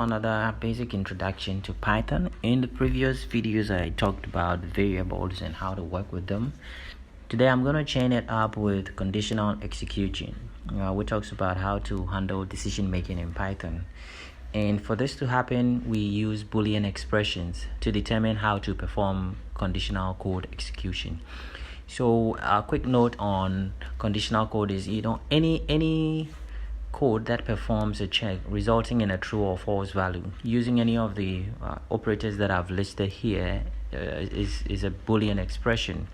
Another basic introduction to Python. In the previous videos I talked about variables and how to work with them. Today I'm going to chain it up with conditional execution, which talks about how to handle decision making in Python. And for this to happen, we use Boolean expressions to determine how to perform conditional code execution. So a quick note on conditional code is any code that performs a check resulting in a true or false value using any of the operators that I've listed here is a Boolean expression.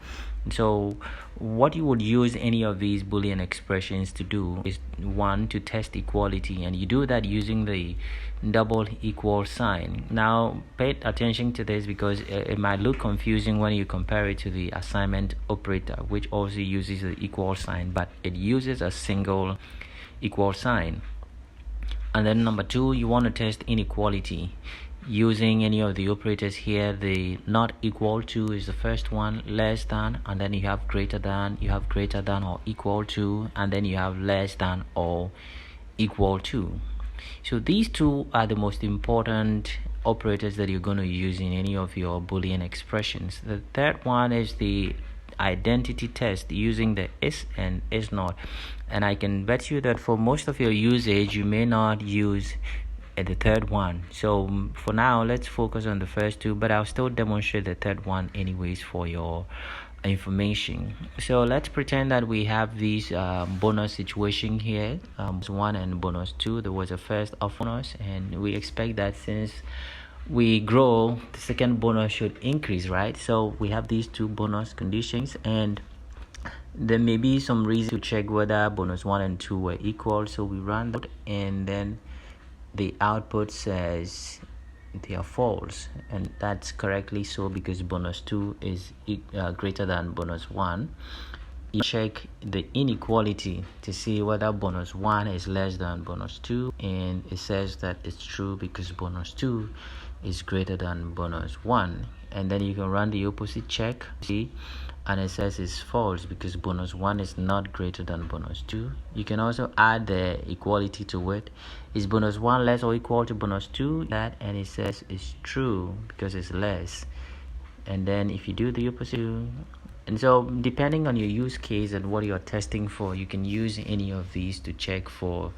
So what you would use any of these Boolean expressions to do is, one, to test equality, and you do that using the double equal sign. Now pay attention to this because it might look confusing when you compare it to the assignment operator, which also uses the equal sign, but it uses a single equal sign. And then number two, you want to test inequality using any of the operators here. The not equal to is the first one, less than, and then you have greater than, you have greater than or equal to, and then you have less than or equal to. So these two are the most important operators that you're going to use in any of your Boolean expressions. The third one is the identity test using the is and is not, and I can bet you that for most of your usage you may not use the third one. So for now let's focus on the first two, but I'll still demonstrate the third one anyways for your information. So let's pretend that we have these bonus situation here, bonus 1 and bonus 2. There was a first of bonus, and we expect that since we grow, the second bonus should increase, right? So we have these two bonus conditions, and there may be some reason to check whether bonus 1 and 2 were equal. So we run that, and then the output says they are false, and that's correctly so because bonus 2 is greater than bonus 1. You check the inequality to see whether bonus 1 is less than bonus 2, and it says that it's true because bonus 2 is greater than bonus 1. And then you can run the opposite check, see, and it says it's false because bonus 1 is not greater than bonus 2. You can also add the equality to it. Is bonus 1 less or equal to bonus 2? That, and it says it's true because it's less. And then if you do the opposite, and so depending on your use case and what you're testing for, you can use any of these to check for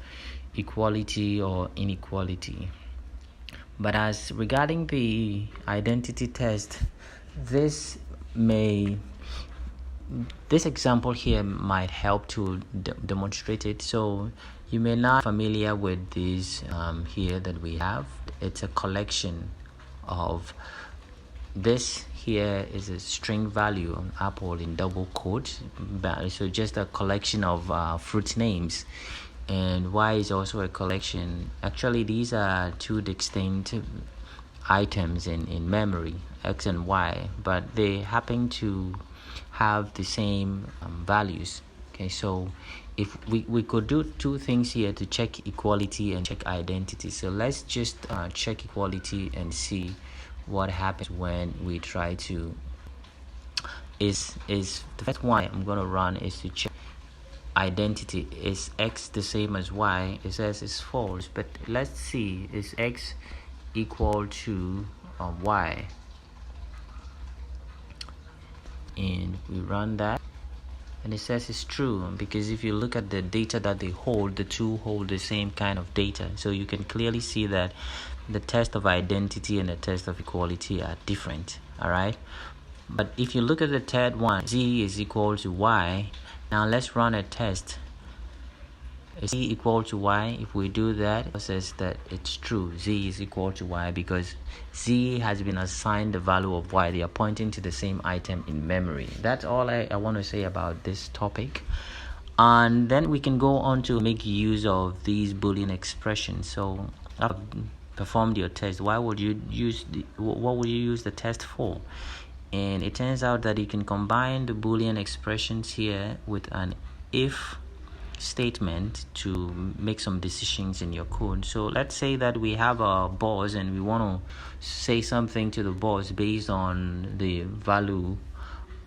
equality or inequality. But as regarding the identity test, this example here might help to demonstrate it. So you may not be familiar with this here that we have. It's a collection of, this here is a string value on Apple in double quotes, so just a collection of fruit names, and Y is also a collection. Actually these are two distinct items in memory, X and Y, but they happen to have the same values. Okay, so if we could do two things here to check equality and check identity. So let's just check equality and see what happens when we try to is the first one I'm going to run is to check identity. Is X the same as Y? It says it's false, but let's see, is X equal to Y? And we run that, and it says it's true because if you look at the data that they hold, the two hold the same kind of data. So you can clearly see that the test of identity and the test of equality are different. All right, but if you look at the third one, Z is equal to Y. Now let's run a test. Is Z equal to Y? If we do that, it says that it's true. Z is equal to Y because Z has been assigned the value of Y. They are pointing to the same item in memory. That's all I want to say about this topic. And then we can go on to make use of these Boolean expressions. So I've performed your test. What would you use the test for? And it turns out that you can combine the Boolean expressions here with an if statement to make some decisions in your code. So let's say that we have a boss and we want to say something to the boss based on the value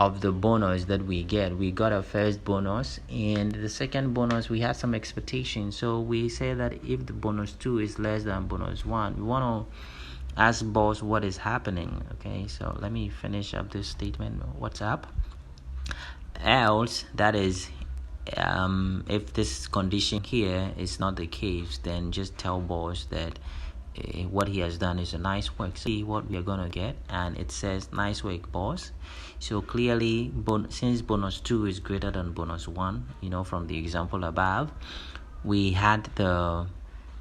of the bonus that we get. We got our first bonus, and the second bonus we had some expectation. So we say that if the bonus 2 is less than bonus 1, we want to ask boss what is happening. Okay, so let me finish up this statement. What's up? Else, that is, if this condition here is not the case, then just tell boss that what he has done is a nice work. See what we are gonna get, and it says nice work, boss. So clearly, since bonus 2 is greater than bonus 1, from the example above, we had the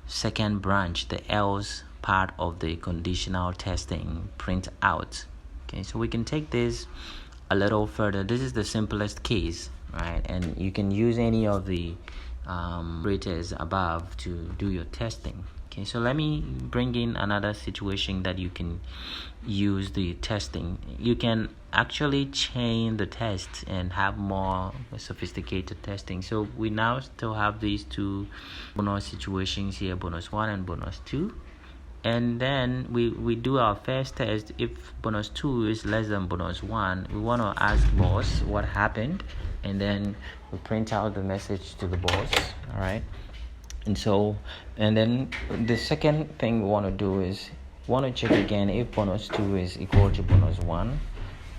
second branch, the else part of the conditional testing print out. Okay, so we can take this a little further. This is the simplest case, right? And you can use any of the operators above to do your testing. Okay, so let me bring in another situation that you can use the testing. You can actually chain the tests and have more sophisticated testing. So we now still have these two bonus situations here, bonus 1 and bonus 2. And then we do our first test. If bonus 2 is less than bonus 1, we want to ask boss what happened, and then we print out the message to the boss. All right. And then the second thing we want to do is want to check again if bonus 2 is equal to bonus 1,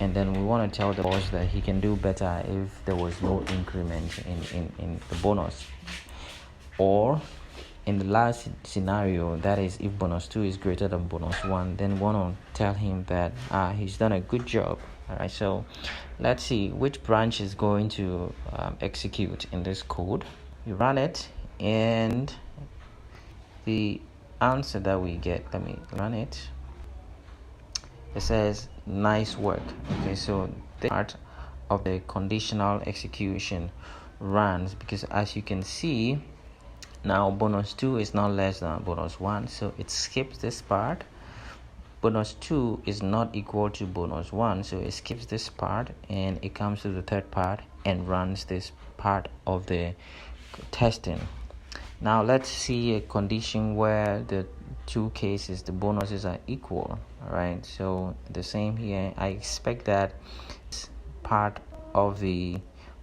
and then we want to tell the boss that he can do better if there was no increment in the bonus. Or in the last scenario, that is if bonus 2 is greater than bonus 1, then we want to tell him that he's done a good job. All right, so let's see which branch is going to execute in this code. You run it, and the answer that we get, let me run it. It says nice work. Okay, so this part of the conditional execution runs because, as you can see, now bonus 2 is not less than bonus 1, so it skips this part. Bonus 2 is not equal to bonus 1, so it skips this part and it comes to the third part and runs this part of the testing. Now let's see a condition where the two cases, the bonuses are equal. All right, so the same here. I expect that this part of the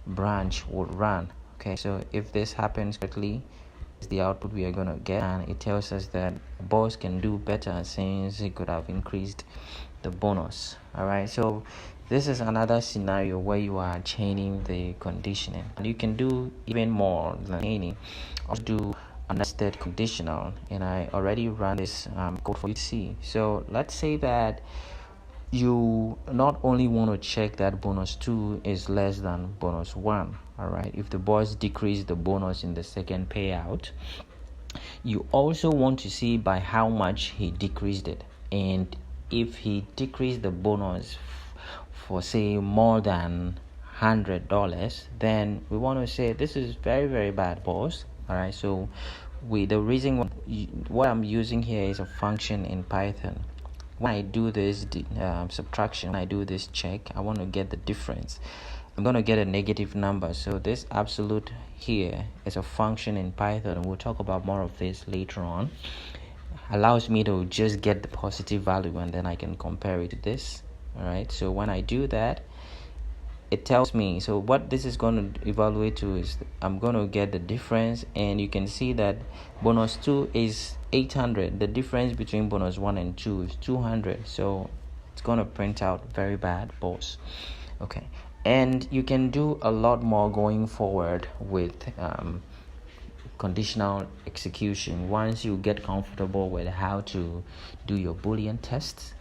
branch would run. Okay, so if this happens quickly, the output we are going to get, and it tells us that boss can do better since he could have increased the bonus. All right, so this is another scenario where you are chaining the conditioning, and you can do even more than chaining. Also do a nested conditional, and I already ran this code for you to see. So let's say that you not only want to check that bonus 2 is less than bonus 1. All right, if the boss decreased the bonus in the second payout, you also want to see by how much he decreased it. And if he decreased the bonus for, say, more than $100, then we want to say this is very, very bad, boss. All right, so the reason what I'm using here is a function in Python. When I do this subtraction, when I do this check, I want to get the difference. I'm going to get a negative number. So this absolute here is a function in Python. We'll talk about more of this later on. Allows me to just get the positive value, and then I can compare it to this. All right, so when I do that, it tells me, so what this is going to evaluate to is I'm going to get the difference, and you can see that bonus 2 is 800. The difference between bonus 1 and 2 is 200. So it's going to print out very bad, boss. Okay, and you can do a lot more going forward with conditional execution. Once you get comfortable with how to do your Boolean tests,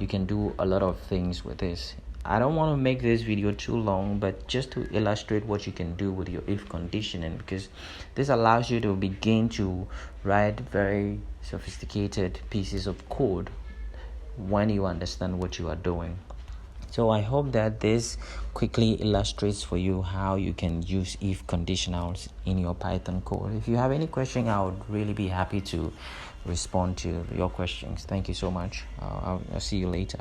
you can do a lot of things with this. I don't want to make this video too long, but just to illustrate what you can do with your if conditioning, because this allows you to begin to write very sophisticated pieces of code when you understand what you are doing. So I hope that this quickly illustrates for you how you can use if conditionals in your Python code. If you have any question, I would really be happy to respond to your questions. Thank you so much. I'll see you later.